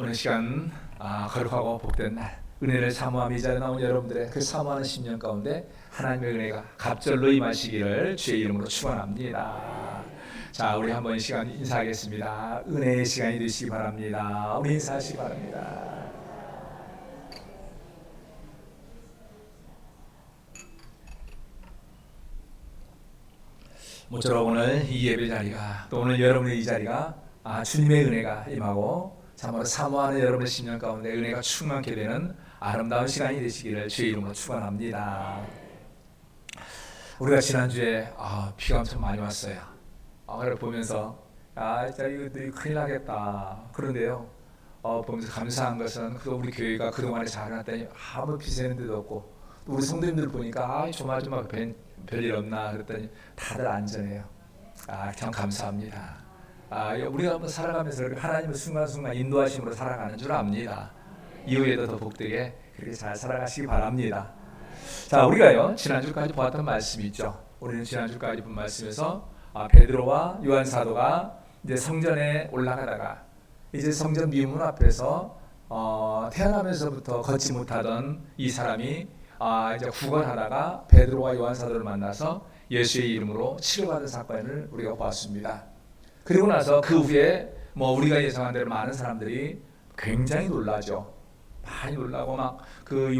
오늘 시간 거룩하고 복된 날 은혜를 사모하며 이 자리에 나온 여러분들의 그 사모하는 심령 가운데 하나님의 은혜가 갑절로 임하시기를 주의 이름으로 축원합니다. 자, 우리 한번 이 시간 인사하겠습니다. 은혜의 시간이 되시기 바랍니다. 우리 인사하시기 바랍니다. 모쪼록 오늘 이 예배 자리가 또 오늘 여러분의 이 자리가 주님의 은혜가 임하고 참으로 사모하는 여러분의 심령 가운데 은혜가 충만케 되는 아름다운 시간이 되시기를 주의 이름으로 축원합니다. 우리가 지난주에 비가 엄청 많이 왔어요. 그걸 보면서 진짜 이거 큰일 나겠다. 그런데요, 보면서 감사한 것은 우리 교회가 그동안에 잘 해놨더니 아무 비 새는 데도 없고, 또 우리 성도님들 보니까 조마조마 별일 없나 그랬더니 다들 안전해요. 참 감사합니다. 우리가 한번 살아가면서 하나님의 순간순간 인도하심으로 살아가는 줄 압니다. 이후에도 더 복되게 그렇게 잘 살아가시기 바랍니다. 자, 우리가요 지난주까지 보았던 말씀이 있죠. 우리는 지난주까지 본 말씀에서 베드로와 요한 사도가 이제 성전에 올라가다가 이제 성전 미문 앞에서 태어나면서부터 걷지 못하던 이 사람이 이제 구걸하다가 베드로와 요한 사도를 만나서 예수의 이름으로 치료받은 사건을 우리가 보았습니다. 그리고 나서 그 후에 우리가 예상한 대로 많은 사람들이 굉장히 놀라죠. 많이 놀라고 막 그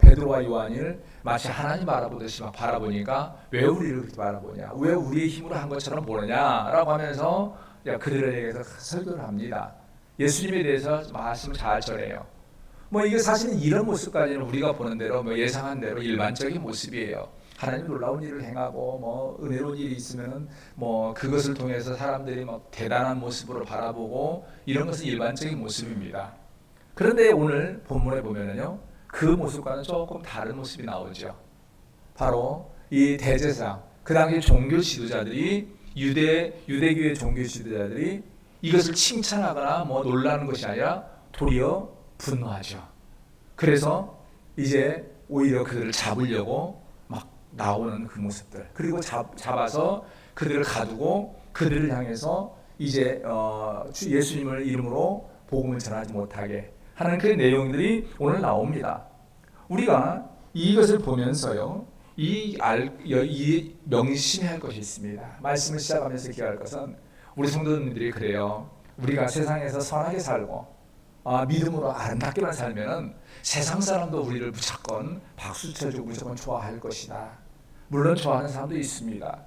베드로와 요한을 마치 하나님 바라보듯이 막 바라보니까 왜 우리를 그렇게 바라보냐, 왜 우리의 힘으로 한 것처럼 보느냐라고 하면서 그들에게서 설교를 합니다. 예수님에 대해서 말씀을 잘 전해요. 이게 사실은 이런 모습까지는 우리가 보는 대로 예상한 대로 일반적인 모습이에요. 하나님 놀라운 일을 행하고 은혜로운 일이 있으면은 그것을 통해서 사람들이 대단한 모습으로 바라보고 이런 것은 일반적인 모습입니다. 그런데 오늘 본문에 보면은요, 그 모습과는 조금 다른 모습이 나오죠. 바로 이 대제사장, 그 당시 종교 지도자들이 유대교의 종교 지도자들이 이것을 칭찬하거나 놀라는 것이 아니라 도리어 분노하죠. 그래서 이제 오히려 그들을 잡으려고 막 나오는 그 모습들, 그리고 잡아서 그들을 가두고 그들을 향해서 이제 예수님을 이름으로 복음을 전하지 못하게 하는 그 내용들이 오늘 나옵니다. 우리가 이것을 보면서요, 이 명심해야 할 것이 있습니다. 말씀을 시작하면서 기억할 것은 우리 성도님들이 그래요. 우리가 세상에서 선하게 살고 믿음으로 아름답게만 살면은 세상 사람도 우리를 무조건 박수 쳐주고 무조건 좋아할 것이다. 물론 좋아하는 사람도 있습니다.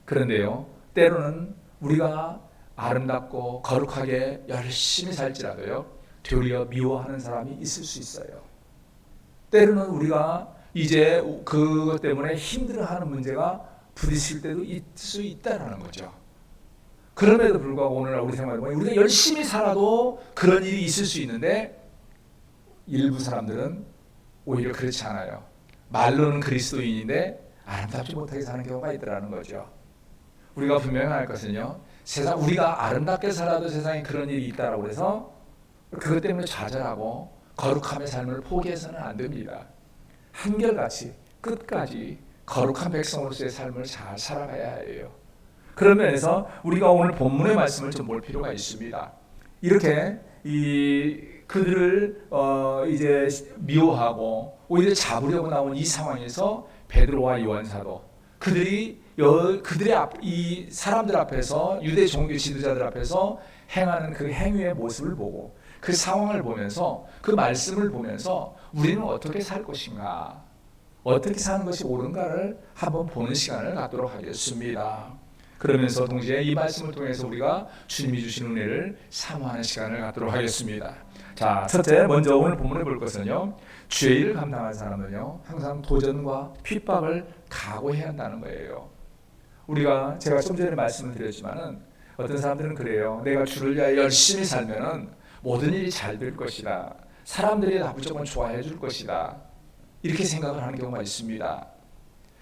그런데요, 때로는 우리가 아름답고 거룩하게 열심히 살지라도요, 되려 미워하는 사람이 있을 수 있어요. 때로는 우리가 이제 그것 때문에 힘들어하는 문제가 부딪힐 때도 있을 수 있다는 거죠. 그럼에도 불구하고 오늘날 우리 생활에 보면 우리가 열심히 살아도 그런 일이 있을 수 있는데 일부 사람들은 오히려 그렇지 않아요. 말로는 그리스도인인데 아름답지 못하게 사는 경우가 있더라는 거죠. 우리가 분명히 알 것은요, 우리가 아름답게 살아도 세상에 그런 일이 있다라고 해서 그것 때문에 좌절하고 거룩함의 삶을 포기해서는 안 됩니다. 한결같이 끝까지 거룩한 백성으로서의 삶을 잘 살아가야 해요. 그런 면에서 우리가 오늘 본문의 말씀을 좀 볼 필요가 있습니다. 이렇게 그들을 이제 미워하고 오히려 잡으려고 나온 이 상황에서 베드로와 요한 사도, 그들의 이 사람들 앞에서, 유대 종교 지도자들 앞에서 행하는 그 행위의 모습을 보고 그 상황을 보면서 그 말씀을 보면서 우리는 어떻게 살 것인가, 어떻게 사는 것이 옳은가를 한번 보는 시간을 갖도록 하겠습니다. 그러면서 동시에 이 말씀을 통해서 우리가 주님이 주신 은혜를 사모하는 시간을 갖도록 하겠습니다. 자, 첫째, 먼저 오늘 본문에 볼 것은요, 죄를 감당한 사람은요 항상 도전과 핍박을 각오해야 한다는 거예요. 제가 좀 전에 말씀을 드렸지만은 어떤 사람들은 그래요. 내가 주를 위하여 열심히 살면은 모든 일이 잘 될 것이다. 사람들이 다 무조건 좋아해 줄 것이다. 이렇게 생각을 하는 경우가 있습니다.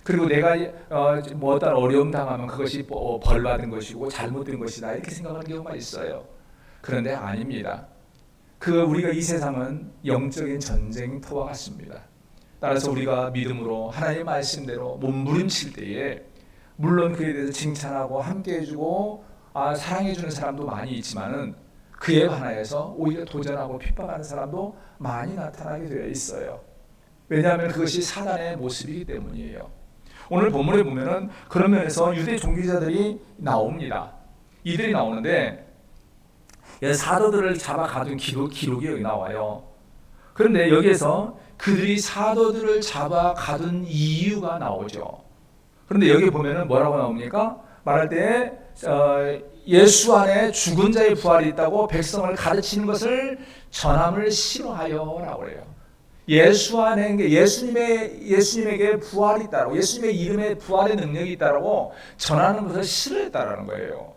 그리고 내가 어떤 어려움 당하면 그것이 벌 받은 것이고 잘못된 것이다. 이렇게 생각하는 경우가 있어요. 그런데 아닙니다. 우리가 이 세상은 영적인 전쟁터와 같습니다. 따라서 우리가 믿음으로 하나님의 말씀대로 몸부림칠 때에 물론 그에 대해서 칭찬하고 함께해주고 사랑해주는 사람도 많이 있지만은 그에 반하여서 오히려 도전하고 핍박하는 사람도 많이 나타나게 되어 있어요. 왜냐하면 그것이 사단의 모습이기 때문이에요. 오늘 본문에 보면은 그런 면에서 유대 종교자들이 나옵니다. 이들이 나오는데 사도들을 잡아 가둔 기록이 여기 나와요. 그런데 여기에서 그들이 사도들을 잡아 가둔 이유가 나오죠. 그런데 여기 보면은 뭐라고 나옵니까? 말할 때 예수 안에 죽은 자의 부활이 있다고 백성을 가르치는 것을 전함을 싫어하여라고 그래요. 예수 안에 예수님에게 부활이 있다라고, 예수님의 이름에 부활의 능력이 있다라고 전하는 것을 싫어했다라는 거예요.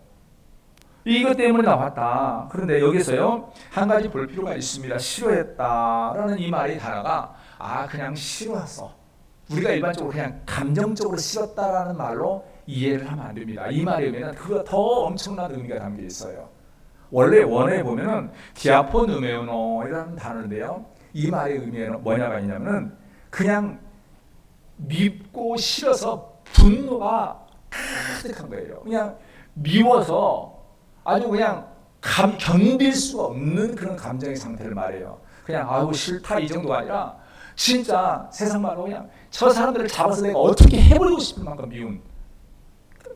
이것 때문에 나왔다. 그런데 여기서요 한 가지 볼 필요가 있습니다. 싫어했다라는 이 말의 단어가 그냥 싫어했어. 우리가 일반적으로 그냥 감정적으로 싫었다라는 말로 이해를 하면 안 됩니다. 이 말의 의미는 그보다 더 엄청난 의미가 담겨 있어요. 원래 원어에 보면은 디아포 누메오노이라는 단어인데요. 이 말의 의미는 뭐냐가 있냐면은 그냥 밉고 싫어서 분노가 가득한 거예요. 그냥 미워서 아주 그냥 견딜 수가 없는 그런 감정의 상태를 말해요. 그냥 아이고 싫다 이 정도가 아니라 진짜 세상 말로 그냥 저 사람들을 잡아서 내가 어떻게 해버리고 싶을 만큼 미운,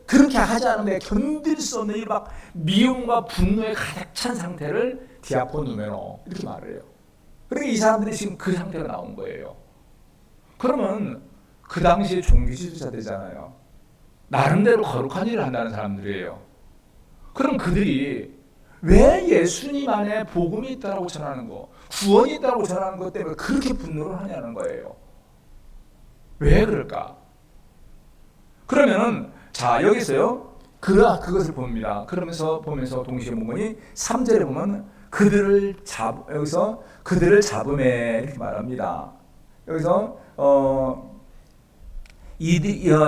그렇게 하지 않으면 내가 견딜 수 없는 이 막 미움과 분노에 가득 찬 상태를 디아포 누메노 이렇게 말을 해요. 그러니까 이 사람들이 지금 그 상태가 나온 거예요. 그러면 그 당시에 종교 지도자들이잖아요. 나름대로 거룩한 일을 한다는 사람들이에요. 그럼 그들이 왜 예수님 안에 복음이 있다고 전하는 거, 구원이 있다고 전하는 것 때문에 그렇게 분노를 하냐는 거예요. 왜 그럴까? 그러면은 자 여기서요 그것을 봅니다. 그러면서 보면서 동시에 본문이 3절에 보면 여기서 그들을 잡음에 이렇게 말합니다. 여기서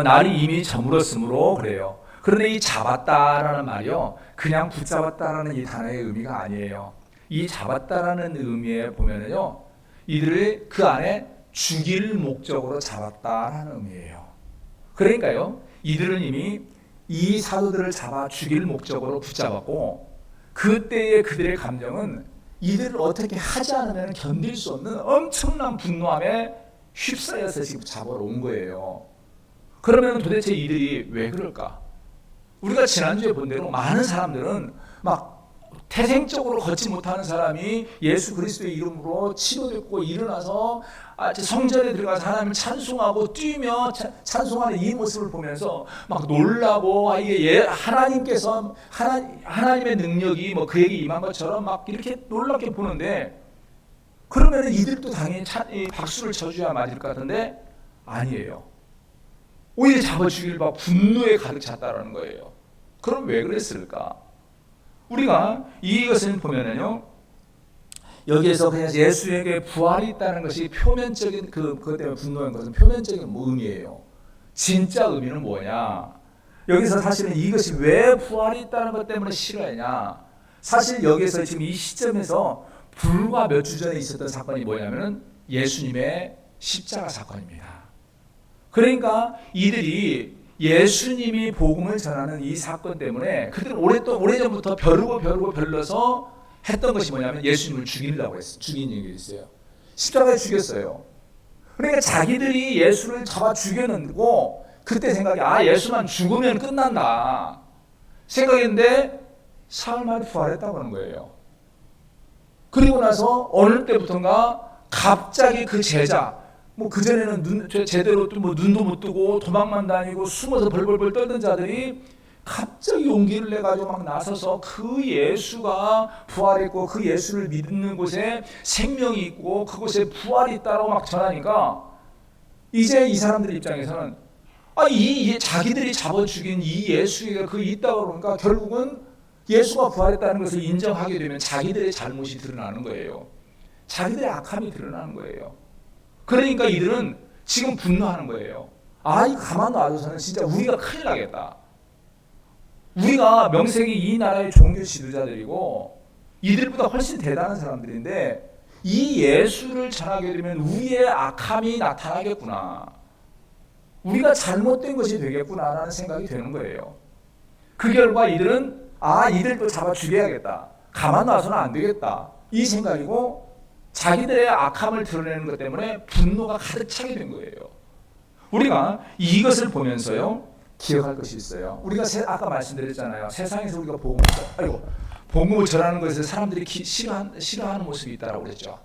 날이 이미 저물었으므로 그래요. 그런데 이 잡았다라는 말이요 그냥 붙잡았다라는 이 단어의 의미가 아니에요. 이 잡았다라는 의미에 보면은요 이들을 그 안에 죽일 목적으로 잡았다라는 의미예요. 그러니까요 이들은 이미 이 사도들을 잡아 죽일 목적으로 붙잡았고 그때의 그들의 감정은 이들을 어떻게 하지 않으면 견딜 수 없는 엄청난 분노함에 휩싸여서 지금 잡으러 온 거예요. 그러면 도대체 이들이 왜 그럴까? 우리가 지난주에 본 대로 많은 사람들은 막 태생적으로 걷지 못하는 사람이 예수 그리스도의 이름으로 치료됐고 일어나서 성전에 들어가서 하나님을 찬송하고 뛰며 찬송하는 이 모습을 보면서 막 놀라고 이게 하나님께서 하나님의 능력이 뭐 그에게 임한 것처럼 막 이렇게 놀랍게 보는데 그러면 이들도 당연히 박수를 쳐줘야 맞을 것 같은데 아니에요. 오히려 잡아 죽일 바 분노에 가득 찼다라는 거예요. 그럼 왜 그랬을까? 우리가 이것을 보면은요, 여기에서 그냥 예수에게 부활이 있다는 것이 표면적인 그것 때문에 분노한 것은 표면적인 의미예요. 진짜 의미는 뭐냐? 여기서 사실은 이것이 왜 부활이 있다는 것 때문에 싫어하냐? 사실 여기에서 지금 이 시점에서 불과 몇 주 전에 있었던 사건이 뭐냐면은 예수님의 십자가 사건입니다. 그러니까 이들이 예수님이 복음을 전하는 이 사건 때문에 그들은 오래전부터 벼르고 별러서 했던 것이 뭐냐면 예수님을 죽이려고 했어요. 죽인 얘기 있어요. 십자가에 죽였어요. 그러니까 자기들이 예수를 잡아 죽였는고 그때 생각이 예수만 죽으면 끝난다 생각했는데 사흘 만에 부활했다고 하는 거예요. 그리고 나서 어느 때부터인가 갑자기 그 제자 그전에는 제대로 눈도 못 뜨고 도망만 다니고 숨어서 벌벌벌 떨던 자들이 갑자기 용기를 내가지고 막 나서서 그 예수가 부활했고 그 예수를 믿는 곳에 생명이 있고 그곳에 부활이 있다고 막 전하니까 이제 이 사람들 입장에서는 자기들이 잡아 죽인 이 예수가 있다고 그러니까 결국은 예수가 부활했다는 것을 인정하게 되면 자기들의 잘못이 드러나는 거예요. 자기들의 악함이 드러나는 거예요. 그러니까 이들은 지금 분노하는 거예요. 가만 놔둬서는 진짜 우리가 큰일 나겠다. 우리가 명색이 이 나라의 종교 지도자들이고 이들보다 훨씬 대단한 사람들인데 이 예수를 전하게 되면 우리의 악함이 나타나겠구나. 우리가 잘못된 것이 되겠구나라는 생각이 되는 거예요. 그 결과 이들은 이들도 잡아 죽여야겠다. 가만 놔서는 안 되겠다. 이 생각이고 자기들의 악함을 드러내는 것 때문에 분노가 가득 차게 된 거예요. 우리가 이것을 보면서요 기억할 것이 있어요. 우리가 아까 말씀드렸잖아요. 세상에서 우리가 복음을 전하는 것을 사람들이 싫어하는 모습이 있다고 그랬죠.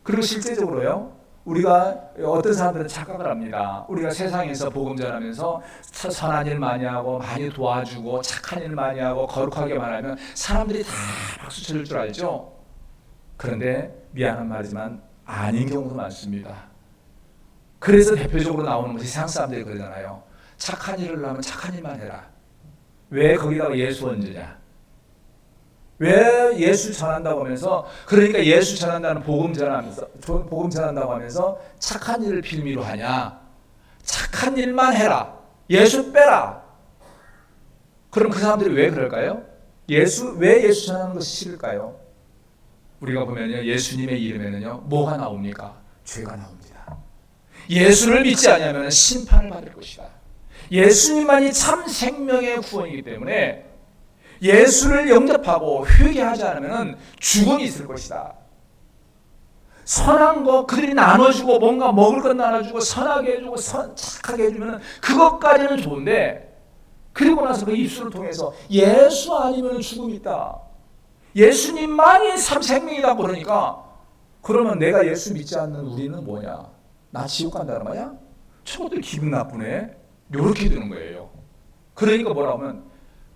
그리고 실제적으로요. 우리가 어떤 사람들은 착각을 합니다. 우리가 세상에서 복음 전하면서 선한 일 많이 하고 많이 도와주고 착한 일 많이 하고 거룩하게 말하면 사람들이 다 박수 쳐줄 줄 알죠. 그런데 미안한 말이지만 아닌 경우도 많습니다. 그래서 대표적으로 나오는 것이 세상 사람들이 그러잖아요. 착한 일을 하면 착한 일만 해라. 왜 거기다가 예수 얹으냐? 왜 예수 전한다고 하면서 그러니까 예수 전한다는 복음 전한다고 하면서 착한 일을 빌미로 하냐? 착한 일만 해라. 예수 빼라. 그럼 그 사람들이 왜 그럴까요? 왜 예수 전하는 것이 싫을까요? 우리가 보면요 예수님의 이름에는요 뭐가 나옵니까? 죄가 나옵니다. 예수를 믿지 않으면 심판을 받을 것이다. 예수님만이 참 생명의 구원이기 때문에 예수를 영접하고 회개하지 않으면 죽음이 있을 것이다. 선한 거 그들이 나눠주고 뭔가 먹을 것 나눠주고 선하게 해주고 착하게 해주면 그것까지는 좋은데 그리고 나서 그 입술을 통해서 예수 아니면 죽음이 있다. 예수님만이 참 생명이다 그러니까 그러면 내가 예수 믿지 않는 우리는 뭐냐? 나 지옥 간다는 말이야? 저것들 기분 나쁘네. 이렇게 되는 거예요. 그러니까 뭐라고 하면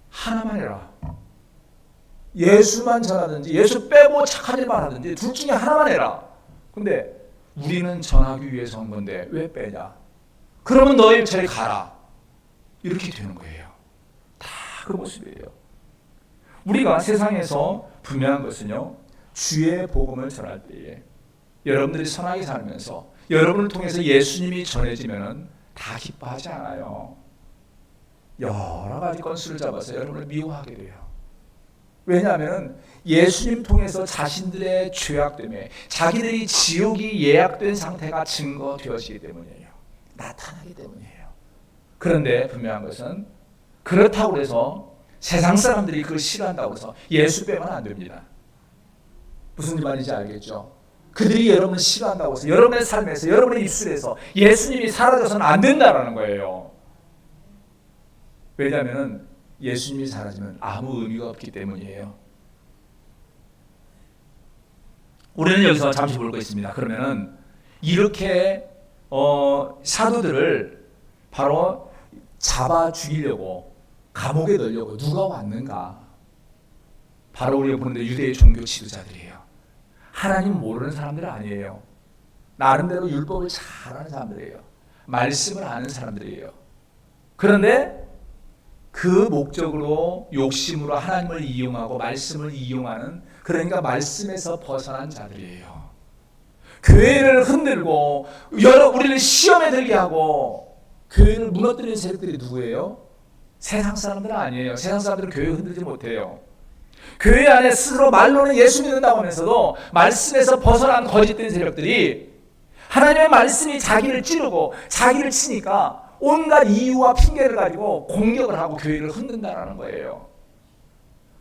하나만 해라. 예수만 전하든지 예수 빼고 착한 일만 하든지 둘 중에 하나만 해라. 근데 우리는 전하기 위해서 한 건데 왜 빼냐? 그러면 너희 저리 가라. 이렇게 되는 거예요. 다 그 모습이에요. 우리가 세상에서 분명한 것은요. 주의 복음을 전할 때에 여러분들이 선하게 살면서 여러분을 통해서 예수님이 전해지면 다 기뻐하지 않아요. 여러 가지 건수를 잡아서 여러분을 미워하게 돼요. 왜냐하면 예수님 통해서 자신들의 죄악 때문에 자기들이 지옥이 예약된 상태가 증거되어지기 때문이에요. 나타나기 때문이에요. 그런데 분명한 것은 그렇다고 해서 세상 사람들이 그걸 싫어한다고 해서 예수 빼면 안 됩니다. 무슨 말인지 알겠죠? 그들이 여러분을 싫어한다고 해서 여러분의 삶에서 여러분의 입술에서 예수님이 사라져서는 안 된다는 거예요. 왜냐하면 예수님이 사라지면 아무 의미가 없기 때문이에요. 우리는 여기서 잠시 볼 거 있습니다. 그러면은 이렇게 사도들을 바로 잡아 죽이려고 감옥에 넣으려고 누가 왔는가? 바로 우리가 보는데 유대의 종교 지도자들이에요. 하나님 모르는 사람들은 아니에요. 나름대로 율법을 잘 아는 사람들이에요. 말씀을 아는 사람들이에요. 그런데 그 목적으로 욕심으로 하나님을 이용하고 말씀을 이용하는 그러니까 말씀에서 벗어난 자들이에요. 교회를 흔들고 우리를 시험에 들게 하고 교회를 무너뜨리는 세력들이 누구예요? 세상 사람들은 아니에요. 세상 사람들은 교회를 흔들지 못해요. 교회 안에 스스로 말로는 예수 믿는다고 하면서도 말씀에서 벗어난 거짓된 세력들이 하나님의 말씀이 자기를 찌르고 자기를 치니까 온갖 이유와 핑계를 가지고 공격을 하고 교회를 흔든다는 거예요.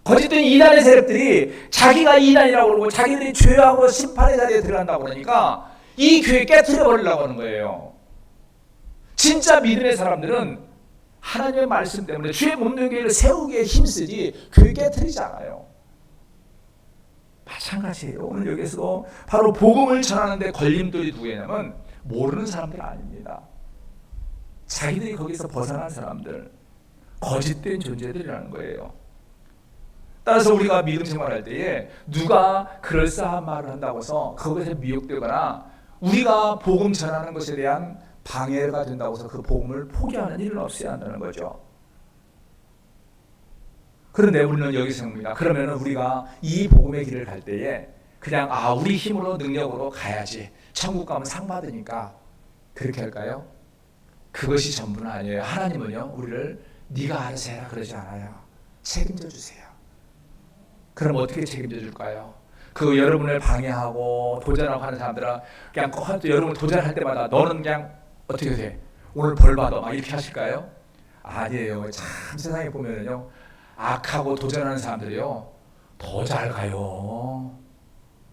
거짓된 이단의 세력들이 자기가 이단이라고 그러고 자기들이 죄하고 심판의 자리에 들어간다고 그러니까 이 교회 깨트려 버리려고 하는 거예요. 진짜 믿음의 사람들은 하나님의 말씀 때문에 주의 몸된 교회를 세우기에 힘쓰지 교회 깨트리지 않아요. 마찬가지예요. 오늘 여기서 바로 복음을 전하는데 걸림돌이 누구냐면 모르는 사람들 아닙니다. 자기들이 거기서 벗어난 사람들, 거짓된 존재들이라는 거예요. 따라서 우리가 믿음 생활할 때에 누가 그럴싸한 말을 한다고 해서 그것에 미혹되거나 우리가 복음 전하는 것에 대한 방해가 된다고 해서 그 복음을 포기하는 일은 없어야 한다는 거죠. 그런데 우리는 여기서 봅니다. 그러면 우리가 이 복음의 길을 갈 때에 그냥 우리 힘으로 능력으로 가야지 천국 가면 상 받으니까 그렇게 할까요? 그것이 전부는 아니에요. 하나님은요 우리를 네가 알아서 해라 그러지 않아요. 책임져 주세요. 그럼 어떻게 책임져 줄까요? 그 여러분을 방해하고 도전하고 하는 사람들은 그냥 여러분 도전할 때마다 너는 그냥 어떻게 돼? 오늘 벌 받아 막 이렇게 하실까요? 아니에요. 참 세상에 보면은요 악하고 도전하는 사람들이요 더 잘 가요.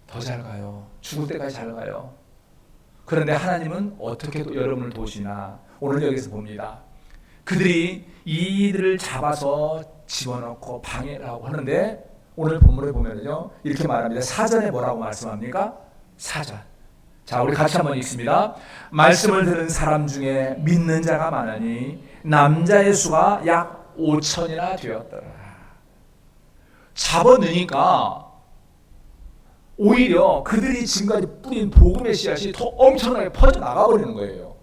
더 잘 가요. 죽을 때까지 잘 가요. 그런데 하나님은 어떻게 여러분을 도우시나? 오늘 여기서 봅니다. 그들이 이들을 잡아서 집어넣고 방해를 하고 하는데 오늘 본문에 보면요 이렇게 말합니다. 사전에 뭐라고 말씀합니까? 사전. 자, 우리 같이 한번 읽습니다. 말씀을 들은 사람 중에 믿는 자가 많으니 남자의 수가 약 5천이나 되었더라. 잡아넣으니까 오히려 그들이 지금까지 뿌린 복음의 씨앗이 더 엄청나게 퍼져나가 버리는 거예요.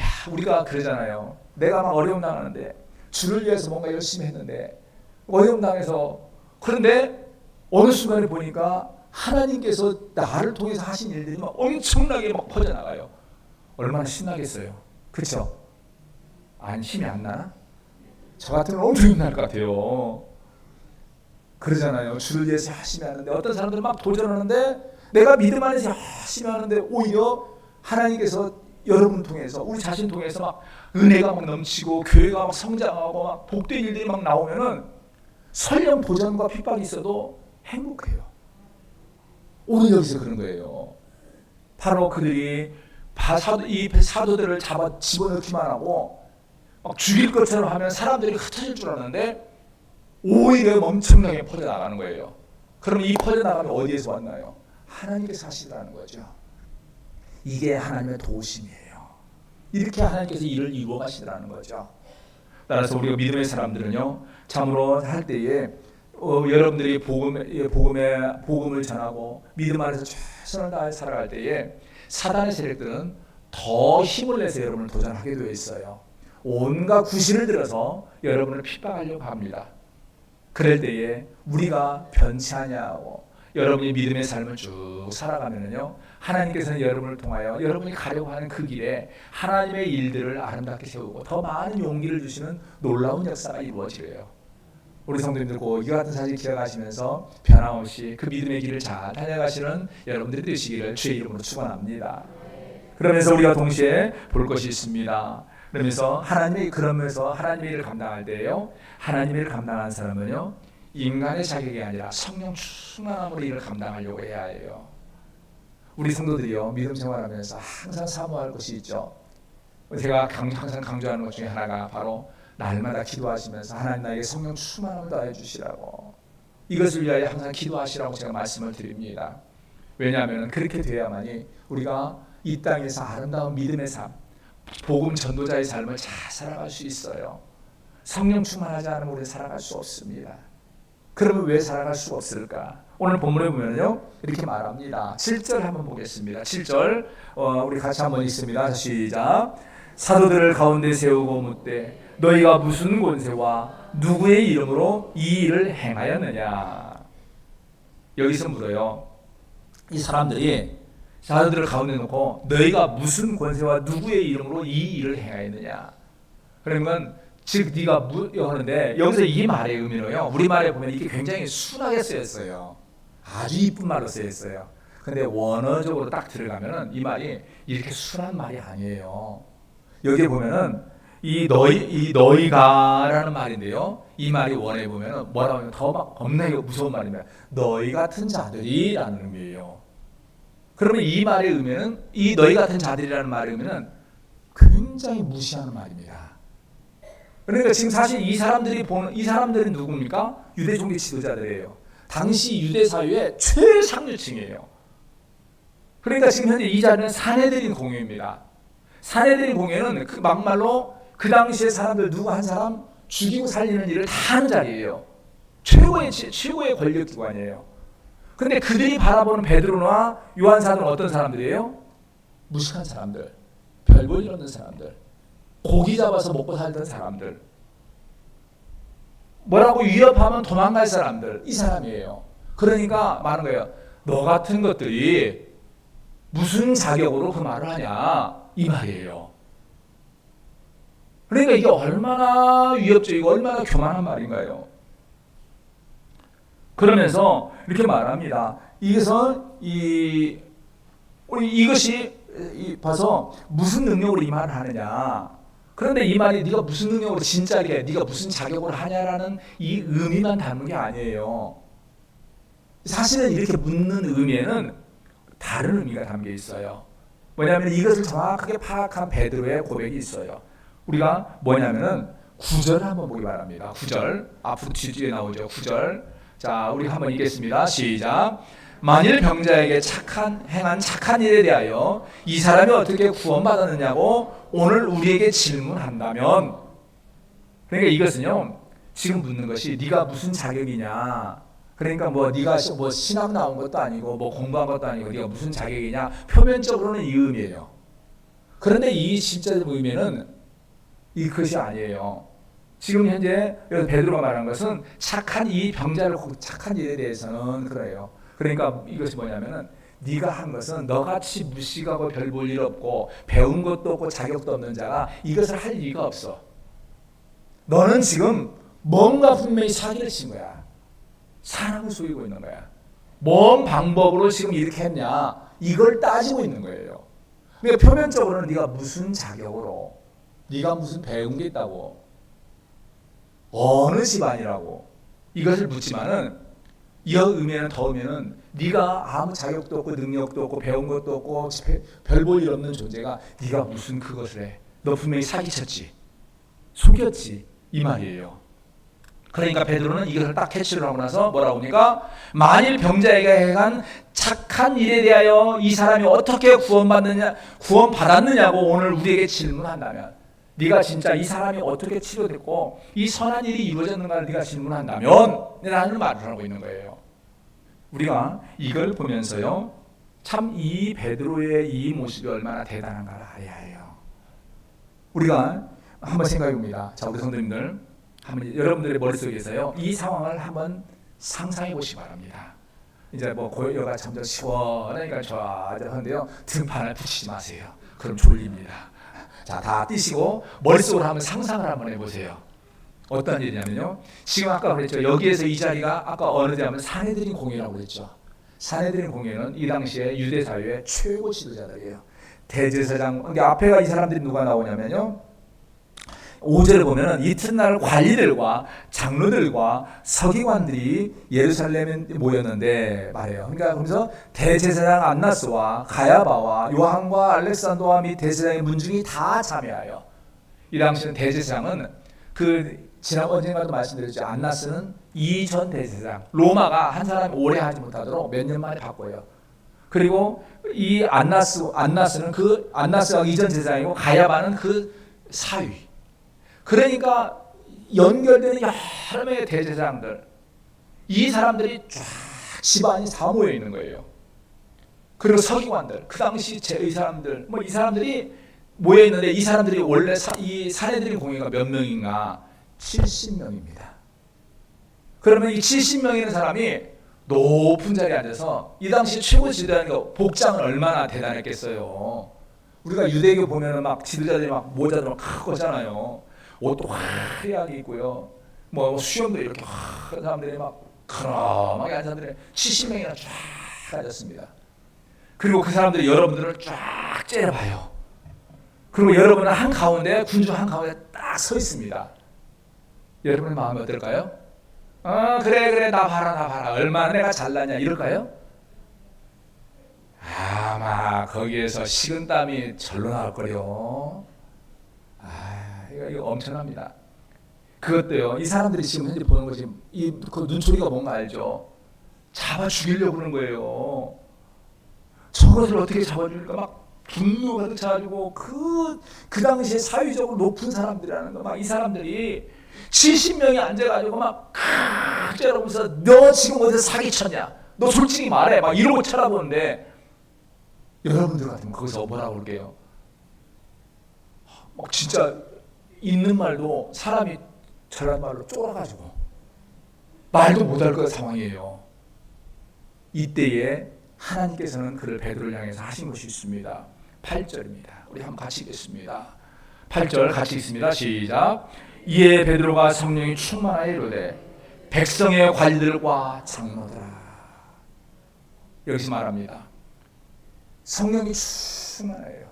야, 우리가 그러잖아요. 내가 막 어려움 당하는데 주를 위해서 뭔가 열심히 했는데 어려움 당해서 그런데 어느 순간에 보니까 하나님께서 나를 통해서 하신 일들이 막 엄청나게 막 퍼져나가요. 얼마나 신나겠어요. 그렇죠? 힘이 안 나나? 저 같으면 엄청 힘날 것 같아요. 그러잖아요. 주를 위해서 열심히 하는데 어떤 사람들은 막 도전하는데 내가 믿음 안에서 열심히 하는데 오히려 하나님께서 여러분 통해서 우리 자신 통해서 막 은혜가 막 넘치고 교회가 막 성장하고 막 복된 일들이 막 나오면은 설령 도전과 핍박이 있어도 행복해요. 오늘 여기서 그런 거예요. 바로 그들이 이 사도들을 잡아 집어넣기만 하고 막 죽일 것처럼 하면 사람들이 흩어질 줄 알았는데 오히려 엄청나게 퍼져나가는 거예요. 그럼 이 퍼져나가면 어디에서 왔나요? 하나님께서 하시라는 거죠. 이게 하나님의 도우심이에요. 이렇게 하나님께서 일을 이루어 가시라는 거죠. 따라서 우리가 믿음의 사람들은요, 참으로 할 때에 여러분들이 복음을 전하고 믿음 안에서 최선을 다해 살아갈 때에 사단의 세력들은 더 힘을 내서 여러분을 도전하게 되어 있어요. 온갖 구실을 들어서 여러분을 핍박하려고 합니다. 그럴 때에 우리가 변치 아니하고 여러분이 믿음의 삶을 쭉 살아가면요, 하나님께서는 여러분을 통하여 여러분이 가려고 하는 그 길에 하나님의 일들을 아름답게 세우고 더 많은 용기를 주시는 놀라운 역사가 이루어지래요. 우리 성도님들 꼭 이와 같은 사실 기억하시면서 변함없이 그 믿음의 길을 잘 다녀가시는 여러분들이 되시기를 주의 이름으로 축원합니다. 그러면서 우리가 동시에 볼 것이 있습니다. 그러면서 하나님의 일을 감당할 때요, 하나님의 일을 감당하는 사람은요, 인간의 자격이 아니라 성령 충만함으로 일을 감당하려고 해야 해요. 우리 성도들이요, 믿음 생활하면서 항상 사모할 것이 있죠. 제가 항상 강조하는 것 중에 하나가 바로 날마다 기도하시면서 하나님 나에게 성령 충만함을 더해 주시라고, 이것을 위하여 항상 기도하시라고 제가 말씀을 드립니다. 왜냐하면 그렇게 돼야만이 우리가 이 땅에서 아름다운 믿음의 삶, 복음 전도자의 삶을 잘 살아갈 수 있어요. 성령 충만하지 않으면 우리는 살아갈 수 없습니다. 그러면 왜 살아갈 수가 없을까? 오늘 본문에 보면요 이렇게 말합니다. 7절 한번 보겠습니다. 7절 우리 같이 한번 읽습니다. 시작. 사도들을 가운데 세우고 묻되 너희가 무슨 권세와 누구의 이름으로 이 일을 행하였느냐? 여기서 물어요. 이 사람들이 사도들을 가운데 놓고 너희가 무슨 권세와 누구의 이름으로 이 일을 행하였느냐? 그러면 즉 네가 하는데 여기서 이 말의 의미는요, 우리말에 보면 이게 굉장히 순하게 쓰였어요. 아주 이쁜 말로 쓰였어요. 근데 원어적으로 딱 들어가면은 이 말이 이렇게 순한 말이 아니에요. 여기 보면은 이 너희가라는 말인데요, 이 말이 원에 보면은 뭐라고 하면 더 막 겁나게 무서운 말입니다. 너희 같은 자들이라는 의미예요. 그러면 이 말의 의미는, 이 너희 같은 자들이라는 말의 의미는 굉장히 무시하는 말입니다. 그러니까 지금 사실 이 사람들은 누굽니까? 유대 종교 지도자들이에요. 당시 유대 사회의 최상류층이에요. 그러니까 지금 현재 이 자리는 산헤드린 공회입니다. 산헤드린 공회는 막말로 그 당시에 사람들 누구 한 사람 죽이고 살리는 일을 다 하는 자리예요. 최고의 권력 기관이에요. 그런데 그들이 바라보는 베드로나 요한 사도는 어떤 사람들이에요? 무식한 사람들, 별 볼 일 없는 사람들, 고기 잡아서 먹고 살던 사람들, 뭐라고 위협하면 도망갈 사람들, 이 사람이에요. 그러니까 말하는 거예요. 너 같은 것들이 무슨 자격으로 그 말을 하냐, 이 말이에요. 그러니까 이게 얼마나 위협적이고 얼마나 교만한 말인가요? 그러면서 이렇게 말합니다. 이것이 봐서 무슨 능력으로 이 말을 하느냐. 그런데 이 말이 네가 무슨 능력으로 진짜게 네가 무슨 자격으로 하냐라는 이 의미만 담는 게 아니에요. 사실은 이렇게 묻는 의미에는 다른 의미가 담겨 있어요. 뭐냐면 이것을 정확하게 파악한 베드로의 고백이 있어요. 우리가 뭐냐면은 9절 한번 보기 바랍니다. 9절 앞으로 뒤에 나오죠. 9절. 자, 우리 한번 읽겠습니다. 시작. 만일 병자에게 행한 착한 일에 대하여 이 사람이 어떻게 구원받았느냐고 오늘 우리에게 질문한다면, 그러니까 이것은요, 지금 묻는 것이 네가 무슨 자격이냐, 그러니까 뭐 네가 뭐 신학 나온 것도 아니고 뭐 공부한 것도 아니고 네가 무슨 자격이냐, 표면적으로는 이 의미예요. 그런데 이 실제적 의미는 이것이 아니에요. 지금 현재 베드로가 말한 것은 착한 이 병자를 착한 일에 대해서는 그래요. 그러니까 이것이 뭐냐면은 네가 한 것은 너같이 무식하고 별 볼 일 없고 배운 것도 없고 자격도 없는 자가 이것을 할 이유가 없어. 너는 지금 뭔가 분명히 사기를 친 거야. 사람을 속이고 있는 거야. 뭔 방법으로 지금 이렇게 했냐, 이걸 따지고 있는 거예요. 그러니까 표면적으로는 네가 무슨 자격으로, 네가 무슨 배운 게 있다고, 어느 집안이라고 이것을 묻지만은 이 의미에는 더 의미는 네가 아무 자격도 없고 능력도 없고 배운 것도 없고 별 볼 일 없는 존재가 네가 무슨 그것을 해. 너 분명히 사기쳤지, 속였지, 이 말이에요. 그러니까 베드로는 이것을 딱 캐치를 하고 나서 뭐라고 하니까 만일 병자에게 행한 착한 일에 대하여 이 사람이 어떻게 구원받았느냐고 오늘 우리에게 질문한다면, 네가 진짜 이 사람이 어떻게 치료됐고 이 선한 일이 이루어졌는가를 네가 질문한다면 라는 말을 하고 있는 거예요. 우리가 이걸 보면서요, 참 이 베드로의 이 모습이 얼마나 대단한가를 알아야 해요. 우리가 한번 생각해 봅니다. 자, 우리 성도님들 한번 여러분들의 머릿속에서요 이 상황을 한번 상상해 보시기 바랍니다. 이제 뭐 고요가 점점 시원하니까 좋아하는데요, 등판을 붙이지 마세요. 그럼 졸립니다. 자, 다 뛰시고 머릿속으로 한번 상상을 한번 해보세요. 어떤 일이냐면요, 지금 아까 그랬죠. 여기에서 이 자리가 아까 어느 데하면 산헤드린 공회라고 그랬죠. 산헤드린 공회는 이 당시에 유대 사회의 최고 지도자들이에요. 대제사장, 그러니까 앞에가 이 사람들이 누가 나오냐면요, 5절에 보면은 이튿날 관리들과 장로들과 서기관들이 예루살렘에 모였는데 말해요. 그러니까 그러면서 대제사장 안나스와 가야바와 요한과 알렉산더와 및 대제사장의 문중이 다 참여하여, 이 당시는 대제사장은 지난 언젠가도 말씀드렸죠. 안나스는 이전 대제사장, 로마가 한 사람이 오래 하지 못하도록 몇 년 만에 바꿔요. 그리고 이 안나스는 안나스가 이전 제사장이고 가야바는 그 사위. 그러니까 연결되는 여러 명의 대제사장들, 이 사람들이 쫙 집안이 다 모여 있는 거예요. 그리고 서기관들, 그 당시 이 사람들, 이 사람들이 모여 있는데, 이 사람들이 원래 이 산헤드린 공회가 몇 명인가? 70명입니다. 그러면 이 70명이라는 사람이 높은 자리에 앉아서 이 당시 최고 지도자니까 복장은 얼마나 대단했겠어요. 우리가 유대교 보면은 막 지도자들이 막 모자도 막 크고 하잖아요. 옷도 화려하게 입고요. 뭐 수염도 이렇게 사람들이 막 크럼하게 앉은 사람들이 70명이나 쫙 앉았습니다. 그리고 그 사람들이 여러분들을 쫙 째려봐요. 그리고 여러분은 한가운데, 군중 한가운데 딱 서 있습니다. 여러분의 마음이 어떨까요? 그래 나 봐라 얼마나 내가 잘나냐 이럴까요? 아마 거기에서 식은땀이 절로 나올 거요. 이거 엄청납니다. 그것도요, 이 사람들이 지금 현재 보는 것이 그 눈초리가 뭔가 알죠? 잡아 죽이려고 그러는 거예요. 저것을 어떻게 잡아 죽일까? 막 분노가 가득 차가지고 그 당시에 사회적으로 높은 사람들이라는 거, 막 이 사람들이 70명이 앉아가지고 막 째려보면서 너 지금 어디서 사기쳤냐? 너 솔직히 말해. 막 이러고 쳐다보는데, 여러분들 같으면 거기서 뭐라고 그럴게요? 막 진짜 있는 말도 사람이 저런 말로 쫄아가지고 말도 못할 그 상황이에요. 이때에 하나님께서는 그를 베드로를 향해서 하신 것이 있습니다. 8절입니다. 우리 한번 같이 읽겠습니다. 8절 같이 읽습니다. 시작. 이에 베드로가 성령이 충만하여 이르되 백성의 관리들과 장로들아. 여기서 말합니다. 성령이 충만해요.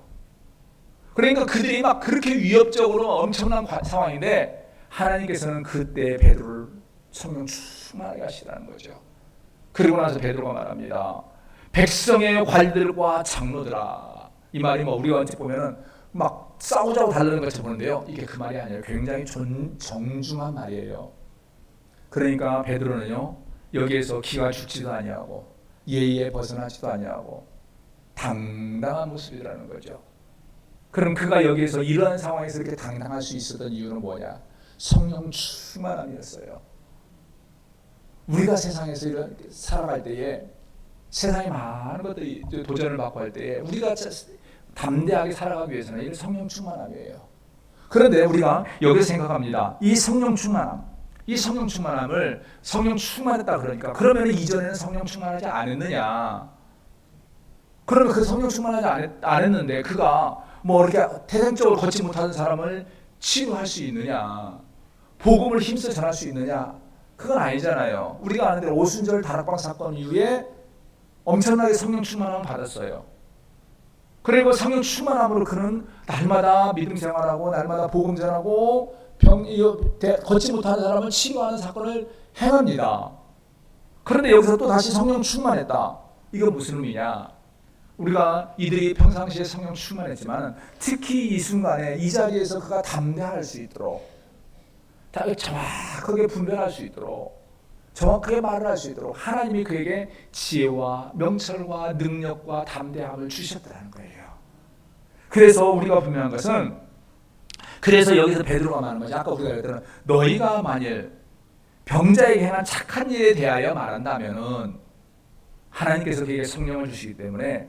그러니까 그들이 막 그렇게 위협적으로 엄청난 상황인데 하나님께서는 그때 베드로를 성령 충만하게 하시라는 거죠. 그리고 나서 베드로가 말합니다. 백성의 관리들과 장로들아. 이 말이 뭐 우리가 언제 보면은 막 싸우자고 달라는 것처럼 보는데요. 이게 그 말이 아니에요. 굉장히 정중한 말이에요. 그러니까 베드로는요, 여기에서 기가 죽지도 아니하고 예의에 벗어나지도 아니하고 당당한 모습이라는 거죠. 그럼 그가 여기에서 이러한 상황에서 이렇게 당당할 수 있었던 이유는 뭐냐? 성령 충만함이었어요. 우리가 세상에서 이렇게 살아갈 때에 세상에 많은 것들이 도전을 받고 할 때에 우리가 담대하게 살아가기 위해서는 이 성령 충만함이에요. 그런데 우리가 여기서 생각합니다. 이 성령 충만함을 성령 충만했다 그러니까 그러면 이전에는 성령 충만하지 않았느냐? 그러면 그 성령 충만하지 않았는데 그가 뭐 이렇게 태생적으로 걷지 못하는 사람을 치유할 수 있느냐? 복음을 힘써 전할 수 있느냐? 그건 아니잖아요. 우리가 아는 대로 오순절 다락방 사건 이후에 엄청나게 성령 충만함을 받았어요. 그리고 성령 충만함으로 그는 날마다 믿음 생활하고 날마다 복음 전하고 걷지 못하는 사람을 치유하는 사건을 행합니다. 그런데 여기서 또 다시 성령 충만했다. 이거 무슨 의미냐? 우리가 이들이 평상시에 성령 충만했지만 특히 이 순간에 이 자리에서 그가 담대할 수 있도록 정확하게 분별할 수 있도록 정확하게 말을 할 수 있도록 하나님이 그에게 지혜와 명철과 능력과 담대함을 주셨다는 거예요. 그래서 우리가 분명한 것은 그래서 여기서 베드로가 말하는 거죠. 아까 우리가 얘기했던 너희가 만일 병자에게 행한 착한 일에 대하여 말한다면은 하나님께서 그에게 성령을 주시기 때문에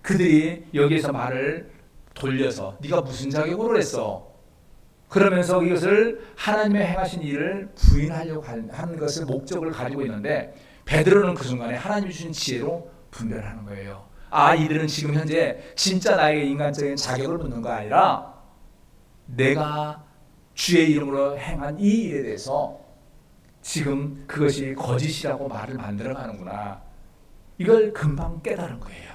그들이 여기에서 말을 돌려서 네가 무슨 자격으로 했어? 그러면서 이것을 하나님의 행하신 일을 부인하려고 하는 것을 목적을 가지고 있는데 베드로는 그 순간에 하나님이 주신 지혜로 분별하는 거예요. 아, 이들은 지금 현재 진짜 나에게 인간적인 자격을 묻는 거 아니라 내가 주의 이름으로 행한 이 일에 대해서 지금 그것이 거짓이라고 말을 만들어가는구나. 이걸 금방 깨달은 거예요.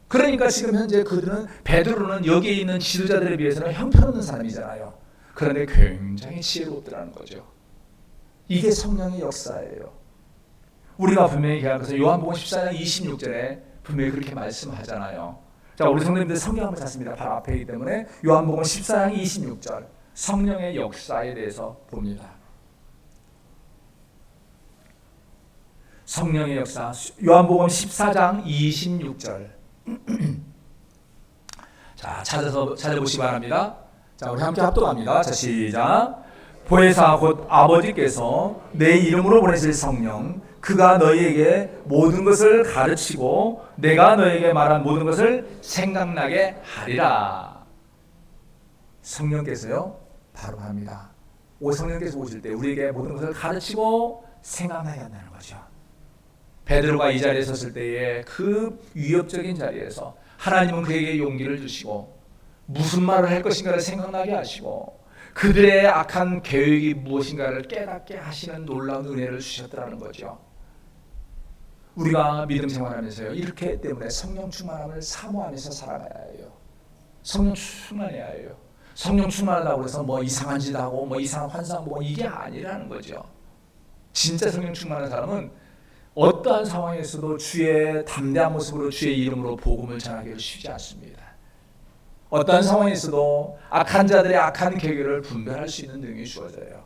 그러니까 지금 현재 그들은 베드로는 여기에 있는 지도자들에 비해서는 형편없는 사람이잖아요. 그런데 굉장히 지혜롭더라는 거죠. 이게 성령의 역사예요. 우리가 분명히 계약해서 요한복음 14장 26절에 분명히 그렇게 말씀하잖아요. 자, 우리 성도님들 성경 한번 찾습니다. 바로 앞에 있기 때문에 요한복음 14장 26절 성령의 역사에 대해서 봅니다. 성령의 역사 요한복음 14장 26절 자, 찾아보시기 바랍니다. 자, 우리 함께 합독합니다. 자, 시작. 보혜사 곧 아버지께서 내 이름으로 보내실 성령 그가 너희에게 모든 것을 가르치고 내가 너희에게 말한 모든 것을 생각나게 하리라. 성령께서요 바로 합니다. 성령께서 오실 때 우리에게 모든 것을 가르치고 생각나게 한다는 거죠. 베드로가 이 자리에 섰을 때에 그 위협적인 자리에서 하나님은 그에게 용기를 주시고 무슨 말을 할 것인가를 생각나게 하시고 그들의 악한 계획이 무엇인가를 깨닫게 하시는 놀라운 은혜를 주셨다는 거죠. 우리가 믿음 생활하면서요 이렇게 때문에 성령 충만함을 사모하면서 살아가야 해요. 성령 충만해야 해요. 성령 충만하다고 해서 뭐 이상한 짓 하고 뭐 이상한 환상 보고 이게 아니라는 거죠. 진짜 성령 충만한 사람은 어떠한 상황에서도 주의 담대한 모습으로 주의 이름으로 복음을 전하기를 쉬지 않습니다. 어떠한 상황에서도 악한 자들의 악한 계획을 분별할 수 있는 능력이 주어져요.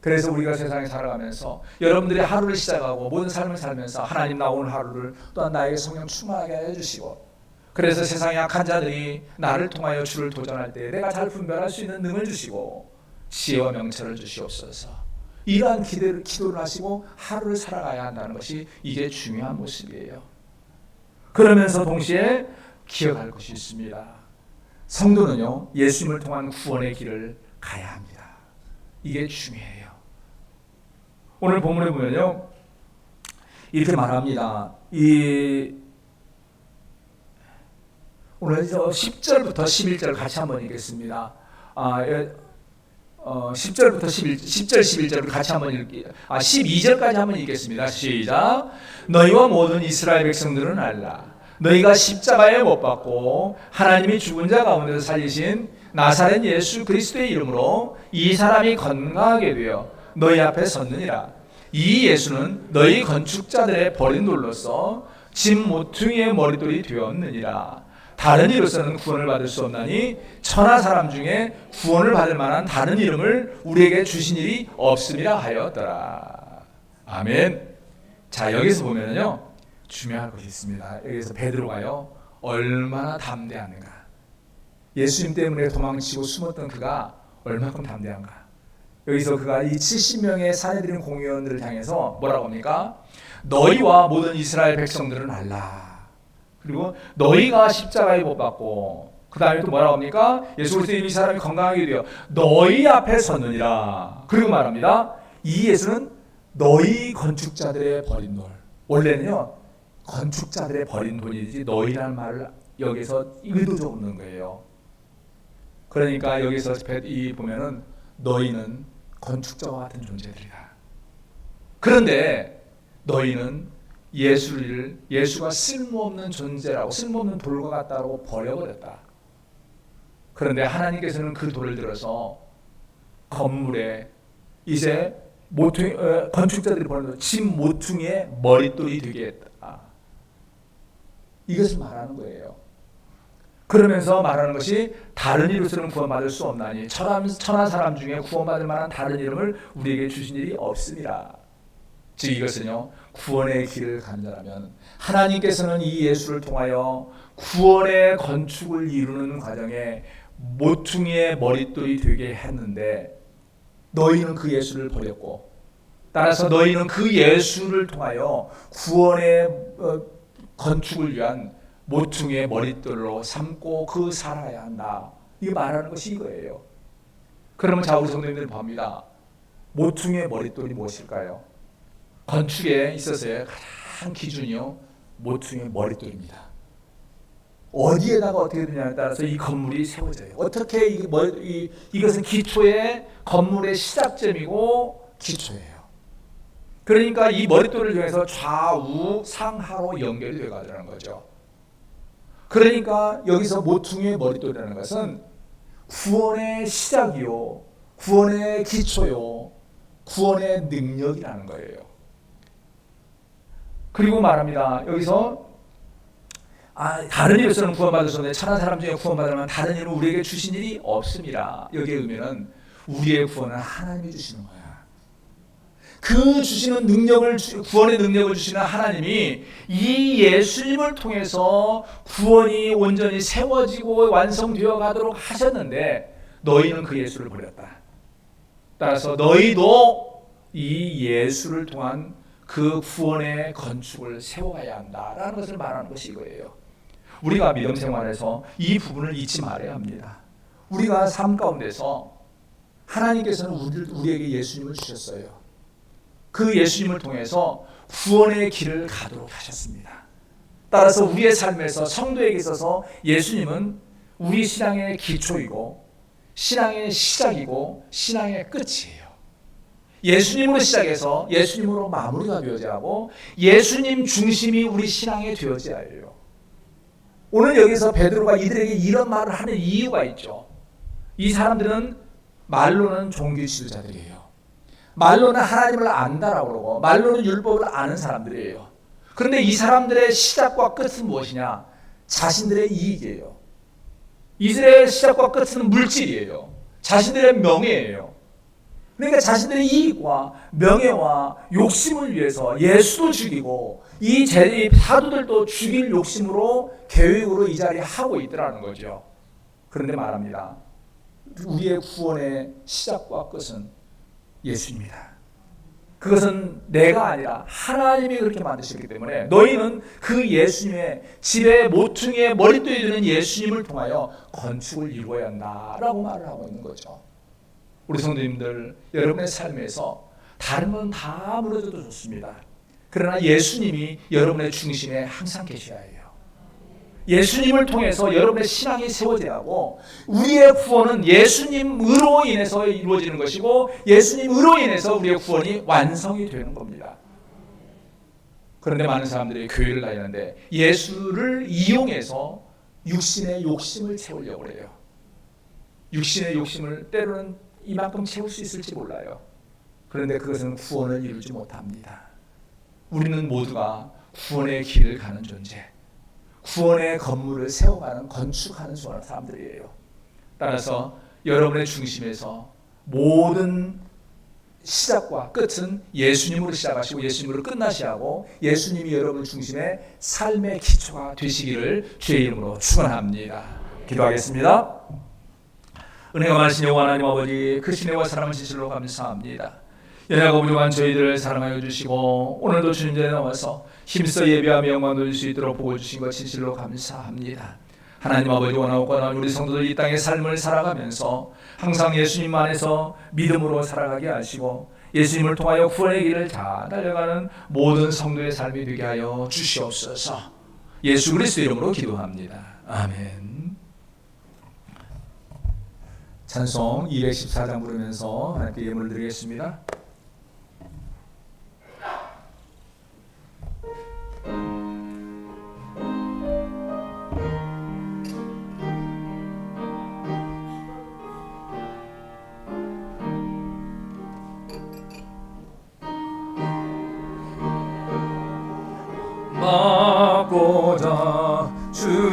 그래서 우리가 세상에 살아가면서 여러분들이 하루를 시작하고 모든 삶을 살면서 하나님 나 오늘 하루를 또한 나에게 성령 충만하게 해주시고 그래서 세상의 악한 자들이 나를 통하여 주를 도전할 때 내가 잘 분별할 수 있는 능을 주시고 지혜와 명철을 주시옵소서. 이러한 기도를 하시고 하루를 살아가야 한다는 것이 이게 중요한 모습이에요. 그러면서 동시에 기억할 것이 있습니다. 성도는요 예수님을 통한 구원의 길을 가야 합니다. 이게 중요해요. 오늘 본문에 보면요 이렇게 말합니다. 오늘 10절부터 11절 같이 한번 읽겠습니다. 10절부터 10절 11절을 같이 한번 읽기 12절까지 한번 읽겠습니다. 시작. 너희와 모든 이스라엘 백성들은 알라. 너희가 십자가에 못 박고 하나님이 죽은 자 가운데서 살리신 나사렛 예수 그리스도의 이름으로 이 사람이 건강하게 되어 너희 앞에 섰느니라. 이 예수는 너희 건축자들의 버린 돌로서 집 모퉁이의 머릿돌이 되었느니라. 다른 이로서는 구원을 받을 수 없나니 천하 사람 중에 구원을 받을 만한 다른 이름을 우리에게 주신 일이 없음이라 하였더라. 아멘. 자, 여기서 보면요 중요한 것이 있습니다. 여기서 베드로가요 얼마나 담대한가. 예수님 때문에 도망치고 숨었던 그가 얼마큼 담대한가. 여기서 그가 이 70명의 산헤드린 공의원들을 향해서 뭐라고 합니까? 너희와 모든 이스라엘 백성들은 알라. 그리고 너희가 십자가에 못 박고, 그 다음에 또 뭐라고 합니까? 예수 그리스도 이 사람이 건강하게 되어 너희 앞에 섰느니라. 그리고 말합니다. 이 예수는 너희 건축자들의 버린 돌. 원래는요 건축자들의 버린 돌이지 너희라는 말을 여기서 의도적으로 넣은 거예요. 그러니까 여기서 이 보면은 너희는 건축자와 같은 존재들이다. 그런데 너희는 예수가 쓸모없는 존재라고, 쓸모없는 돌과 같다고 버려버렸다. 그런데 하나님께서는 그 돌을 들어서 건물에 이제 건축자들이 버린 집 모퉁이의 머릿돌이 되게 했다. 이것을 말하는 거예요. 그러면서 말하는 것이 다른 이로서는 구원받을 수 없나니 천하 사람 중에 구원받을 만한 다른 이름을 우리에게 주신 일이 없습니다. 즉 이것은요 구원의 길을 간다면 하나님께서는 이 예수를 통하여 구원의 건축을 이루는 과정에 모퉁이의 머릿돌이 되게 했는데 너희는 그 예수를 버렸고, 따라서 너희는 그 예수를 통하여 구원의 건축을 위한 모퉁이의 머릿돌로 삼고 그 살아야 한다. 이게 말하는 것이 이거예요. 그러면 자 우리 성도님들 봅니다. 모퉁이의 머릿돌이 무엇일까요? 건축에 있어서의 가장 기준이요 모퉁이의 머릿돌입니다. 어디에다가 어떻게 되냐에 따라서 이 건물이 세워져요. 어떻게 이것은 기초의 건물의 시작점이고 기초예요. 그러니까 이 머릿돌을 통해서 좌우 상하로 연결이 되어가는 거죠. 그러니까 여기서 모퉁이의 머릿돌이라는 것은 구원의 시작이요, 구원의 기초요, 구원의 능력이라는 거예요. 그리고 말합니다. 여기서 다른 이로서는 구원받을 수 없는데 천하 사람 중에 구원받을 만한 다른 이름을 우리에게 주신 일이 없습니다. 여기에 의미는 우리의 구원은 하나님이 주시는 거야. 그 주시는 능력을, 구원의 능력을 주시는 하나님이 이 예수님을 통해서 구원이 온전히 세워지고 완성되어 가도록 하셨는데 너희는 그 예수를 버렸다. 따라서 너희도 이 예수를 통한 그 구원의 건축을 세워야 한다라는 것을 말하는 것이 이거예요. 우리가 믿음 생활에서 이 부분을 잊지 말아야 합니다. 우리가 삶 가운데서 하나님께서는 우리에게 예수님을 주셨어요. 그 예수님을 통해서 구원의 길을 가도록 하셨습니다. 따라서 우리의 삶에서 성도에게 있어서 예수님은 우리 신앙의 기초이고 신앙의 시작이고 신앙의 끝이에요. 예수님으로 시작해서 예수님으로 마무리가 되어져야 하고 예수님 중심이 우리 신앙의 되어져야 해요. 오늘 여기서 베드로가 이들에게 이런 말을 하는 이유가 있죠. 이 사람들은 말로는 종교 지도자들이에요. 말로는 하나님을 안다라고 그러고 말로는 율법을 아는 사람들이에요. 그런데 이 사람들의 시작과 끝은 무엇이냐? 자신들의 이익이에요. 이들의 시작과 끝은 물질이에요. 자신들의 명예예요. 그러니까 자신들의 이익과 명예와 욕심을 위해서 예수도 죽이고 이 사도들도 죽일 욕심으로 계획으로 이 자리에 하고 있더라는 거죠. 그런데 말합니다. 우리의 구원의 시작과 끝은 예수입니다. 그것은 내가 아니라 하나님이 그렇게 만드셨기 때문에 너희는 그 예수님의 집의 모퉁이의 머릿돌이 되는 예수님을 통하여 건축을 이루어야 한다라고 말을 하고 있는 거죠. 우리 성도님들, 여러분의 삶에서 다른 건 다 무너져도 좋습니다. 그러나 예수님이 여러분의 중심에 항상 계셔야 해요. 예수님을 통해서 여러분의 신앙이 세워져야 하고 우리의 구원은 예수님으로 인해서 이루어지는 것이고 예수님으로 인해서 우리의 구원이 완성이 되는 겁니다. 그런데 많은 사람들이 교회를 다니는데 예수를 이용해서 육신의 욕심을 채우려고 해요. 육신의 욕심을 때로는 이만큼 채울 수 있을지 몰라요. 그런데 그것은 구원을 이루지 못합니다. 우리는 모두가 구원의 길을 가는 존재, 구원의 건물을 세워가는 건축하는 사람들이에요. 따라서 여러분의 중심에서 모든 시작과 끝은 예수님으로 시작하시고 예수님으로 끝나셔야 하고, 예수님이 여러분 중심의 삶의 기초가 되시기를 주의 이름으로 축원합니다. 기도하겠습니다. 은혜가 많으신 여호와 하나님 아버지, 그 신혜와 사랑을 진실로 감사합니다. 연약하고 부족한 저희들을 사랑하여 주시고 오늘도 주님 전에 나와서 힘써 예배하며 영광 돌릴 수 있도록 보고 주신 것 진실로 감사합니다. 하나님 아버지, 원하옵거나 우리 성도들 이 땅의 삶을 살아가면서 항상 예수님 안에서 믿음으로 살아가게 하시고 예수님을 통하여 구원의 길을 잘 달려가는 모든 성도의 삶이 되게 하여 주시옵소서. 예수 그리스도 이름으로 기도합니다. 아멘. 찬송 214장 부르면서 하나님께 예물을 드리겠습니다. 받고자 주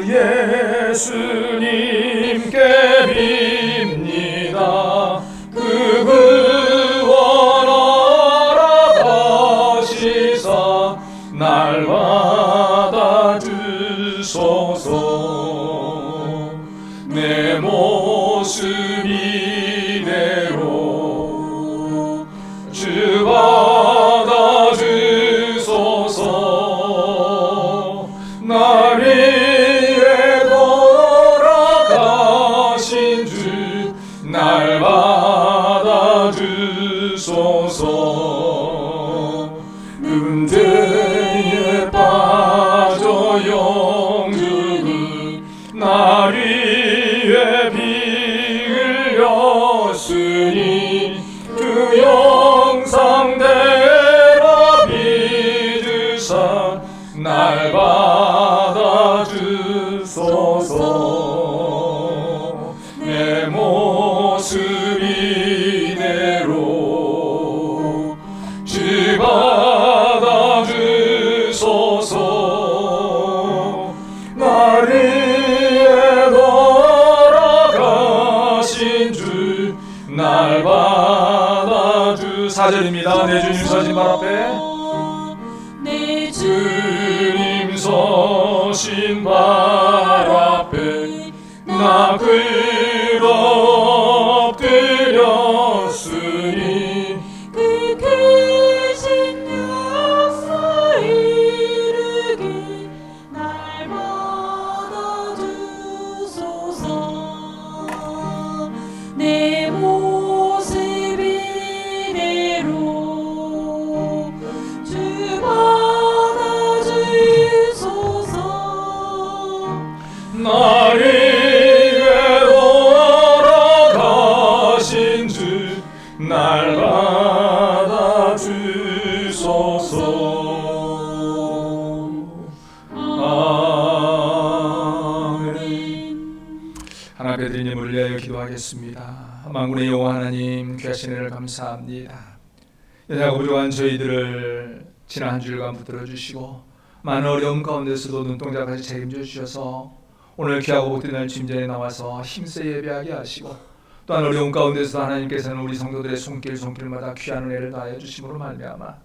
예수님께 빕니다. 그 구원하라 가시사 날 받아주소서. 내 모습 이대로 주 받아주소서. 날 위해 돌아가신 주 날 받아주소서. 은혜에 빠져 영주는 날 위해 피 흘렸으니 그 영상대라 믿으사 날 받아주소서. 내 모습 이대로 주 받아주소서. 날 위해 돌아가신 주 날 받아주. 4절입니다. 내 주님 서신 발 앞에, 내 주님 서신 발 앞에 나 글어 엎드렸으니 그 크신 역사 이르게 날 받아주소서. 내 모습 이대로 주 받아주소서. 날 위해 돌아가신 주 날 받아주소서. 아멘. 하나님 앞에 드린 예물을 위하여 기도하겠습니다. 만군의 여호와 하나님, 귀하신 은혜를 감사합니다. 연약하고 부족한 저희들을 지난 한 주일간 붙들어 주시고 많은 어려움 가운데서도 눈동자까지 책임져 주셔서 오늘 귀하고 복된 날 주님 전에 나와서 힘써 예배하게 하시고, 또한 어려움 가운데서 하나님께서는 우리 성도들의 손길마다 귀한 은혜를 다하여 주심으로 말미암아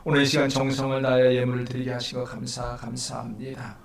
오늘 이 시간 정성을 다하여 예물을 드리게 하신 것 감사합니다.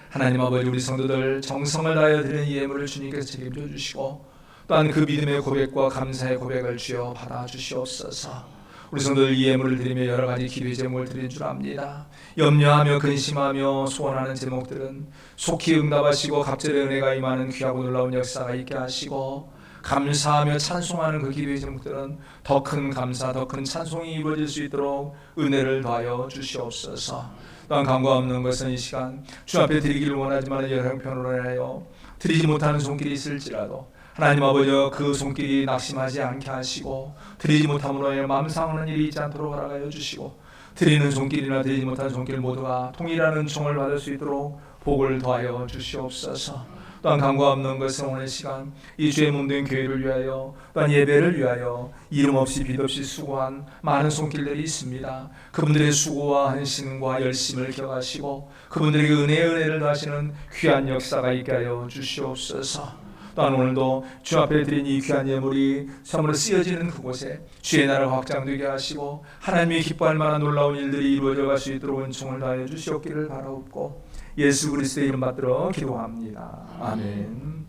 하나님 아버지, 우리 성도들 정성을 다하여 드리는 예물을 주님께서 책임져 주시고 또한 그 믿음의 고백과 감사의 고백을 주여 받아 주시옵소서. 우리 성도들 이 예물을 드리며 여러 가지 기도의 제목을 드리는 줄 압니다. 염려하며 근심하며 소원하는 제목들은 속히 응답하시고 갑절의 은혜가 임하는 귀하고 놀라운 역사가 있게 하시고, 감사하며 찬송하는 그 기도의 제목들은 더 큰 감사, 더 큰 찬송이 이루어질 수 있도록 은혜를 더하여 주시옵소서. 또한 간과 없는 것은 이 시간 주 앞에 드리기를 원하지만 여러 형편으로 인하여 드리지 못하는 손길이 있을지라도 하나님 아버지, 그 손길이 낙심하지 않게 하시고 드리지 못함으로 인해 마음 상하는 일이 있지 않도록 허락하여 주시고, 드리는 손길이나 드리지 못하는 손길 모두가 통일한 은총을 받을 수 있도록 복을 더하여 주시옵소서. 또한 강과 없는 것은 오늘 시간 이 주의 몸된 교회를 위하여 또한 예배를 위하여 이름 없이 빛 없이 수고한 많은 손길들이 있습니다. 그분들의 수고와 헌신과 열심을 기억하시고 그분들에게 은혜를 더하시는 귀한 역사가 있게 하여 주시옵소서. 또한 오늘도 주 앞에 드린 이 귀한 예물이 참으로 쓰여지는 그곳에 주의 나라가 확장되게 하시고 하나님이 기뻐할 만한 놀라운 일들이 이루어져 갈 수 있도록 은총을 다하여 주시옵기를 바라옵고 예수 그리스도의 이름 받들어 기도합니다. 아멘.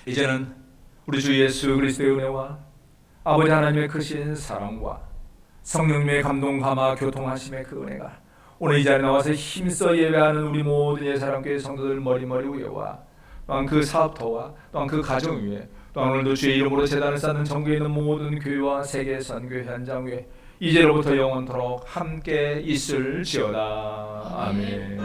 이제는 우리 주 예수 그리스도의 은혜와 아버지 하나님의 크신 사랑과 성령님의 감동 감화 교통하심의 그 은혜가 오늘 이 자리에 나와서 힘써 예배하는 우리 모든 예사랑교회 성도들 머리머리 위에와 또한 그 사업터와 또한 그 가정 위에 또한 오늘도 주의 이름으로 제단을 쌓는 전국에 있는 모든 교회와 세계 선교 현장 위에 이제로부터 영원토록 함께 있을지어다. 아멘.